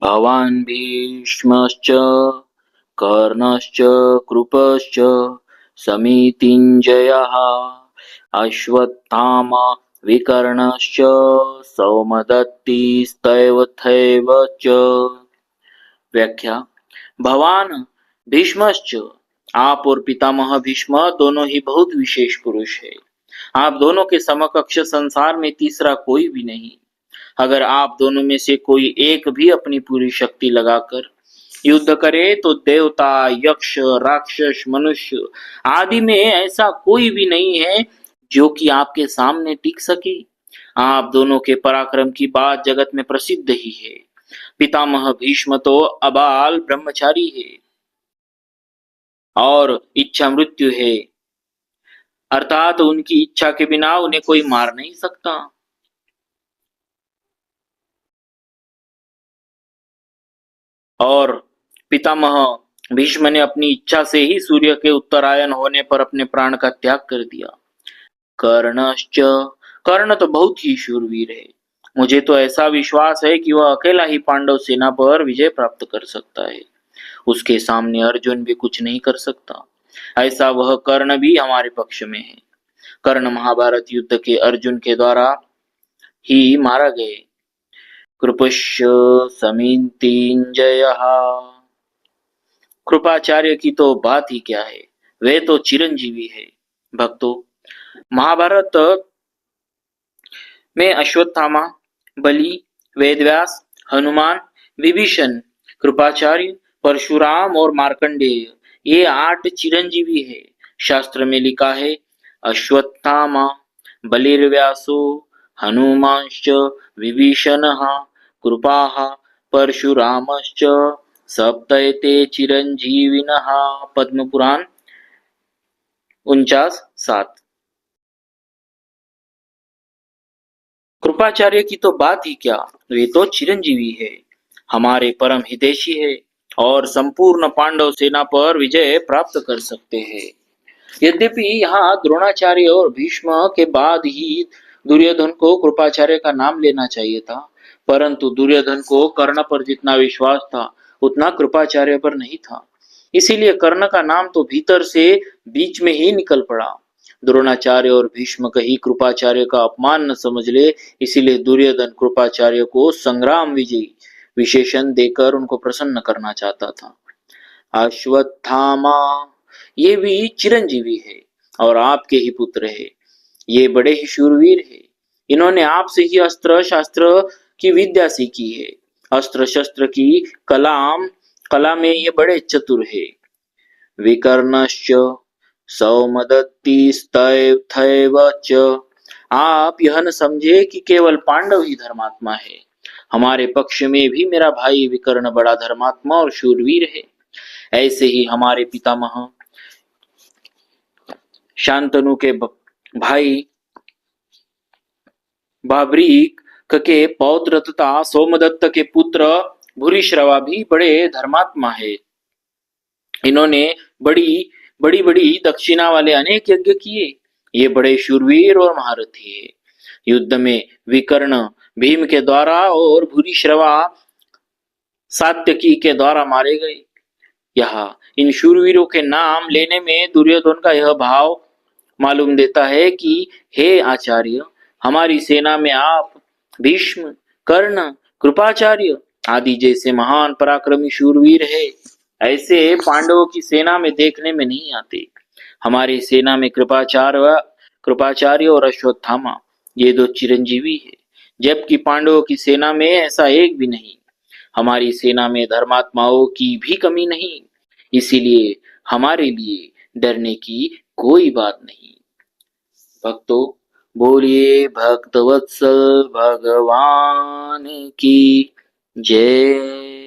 भवान् भीष्मश्च कर्णश्च कृपश्च समितिञ्जयः अश्वत्थामा विकर्णश्च सौमदत्तिस्तैवथैव च। व्याख्या। भवान भीष्मश्च, आप और पितामह भीष्म दोनों ही बहुत विशेष पुरुष है। आप दोनों के समकक्ष संसार में तीसरा कोई भी नहीं। अगर आप दोनों में से कोई एक भी अपनी पूरी शक्ति लगाकर युद्ध करे तो देवता, यक्ष, राक्षस, मनुष्य आदि में ऐसा कोई भी नहीं है जो कि आपके सामने टिक सके। आप दोनों के पराक्रम की बात जगत में प्रसिद्ध ही है। पितामह भीष्म तो अबाल ब्रह्मचारी है और इच्छा मृत्यु है, अर्थात उनकी इच्छा के बिना उन्हें कोई मार नहीं सकता। और पितामह भीष्म ने अपनी इच्छा से ही सूर्य के उत्तरायण होने पर अपने प्राण का त्याग कर दिया। कर्णश्च, कर्ण तो बहुत ही शूरवीर है। मुझे तो ऐसा विश्वास है कि वह अकेला ही पांडव सेना पर विजय प्राप्त कर सकता है। उसके सामने अर्जुन भी कुछ नहीं कर सकता। ऐसा वह कर्ण भी हमारे पक्ष में है। कर्ण महाभारत युद्ध के अर्जुन के द्वारा ही मारा गए। कृपश्च समितिञ्जयः, कृपाचार्य की तो बात ही क्या है, वे तो चिरंजीवी है। भक्तों, महाभारत में अश्वत्थामा, बलि, वेदव्यास, हनुमान, विभीषण, कृपाचार्य, परशुराम और मार्कंडेय ये 8 चिरंजीवी है। शास्त्र में लिखा है अश्वत्थामा बलिर्व्यासो हनुमांश्च विभीषणः कृपाः परशुरामश्च सप्तैते चिरंजीविनः। पद्म पुराण 49:7। कृपाचार्य की तो बात ही क्या, वे तो चिरंजीवी है, हमारे परम हितैषी है और संपूर्ण पांडव सेना पर विजय प्राप्त कर सकते हैं। यद्यपि यहाँ द्रोणाचार्य और भीष्म के बाद ही दुर्योधन को कृपाचार्य का नाम लेना चाहिए था, परंतु दुर्योधन को कर्ण पर जितना विश्वास था उतना कृपाचार्य पर नहीं था। इसीलिए कर्ण का नाम तो भीतर से बीच में ही निकल पड़ा। द्रोणाचार्य और भीष्म कहीं कृपाचार्य का अपमान न समझ ले, इसीलिए दुर्योधन कृपाचार्य को संग्राम विजयी विशेषण देकर उनको प्रसन्न करना चाहता था। अश्वत्थामा, ये भी चिरंजीवी है और आपके ही पुत्र है। ये बड़े ही शूरवीर है। इन्होंने आपसे ही अस्त्र शास्त्र की विद्या सीखी है। अस्त्र शस्त्र की कला में ये बड़े चतुर है। विकर्णश्च सौमदत्तिस्तथैव च, आप यह न समझे कि केवल पांडव ही धर्मात्मा है। हमारे पक्ष में भी मेरा भाई विकर्ण बड़ा धर्मात्मा और शूरवीर है। ऐसे ही हमारे पितामह शांतनु के भाई बाब्रीक के पौत्र तथा सोमदत्त के पुत्र भूरिश्रवा भी बड़े धर्मात्मा है। इन्होंने बड़ी बड़ी बड़ी दक्षिणा वाले अनेक यज्ञ किए। ये बड़े शूरवीर और महारथी है। युद्ध में विकर्ण भीम के द्वारा और भूरिश्रवा सात्यकी के द्वारा मारे गए। यहाँ इन शूरवीरों के नाम लेने में दुर्योधन का यह भाव मालूम देता है कि हे आचार्य, हमारी सेना में आप भीष्म, कर्ण, कृपाचार्य आदि जैसे महान पराक्रमी शूरवीर है। ऐसे पांडवों की सेना में देखने में नहीं आते। हमारी सेना में कृपाचार्य और अश्वत्थामा ये 2 चिरंजीवी है, जबकि पांडवों की सेना में ऐसा एक भी नहीं। हमारी सेना में धर्मात्माओं की भी कमी नहीं, इसीलिए हमारे लिए डरने की कोई बात नहीं। भक्तों, बोलिए भक्तवत्सल भगवान की जय।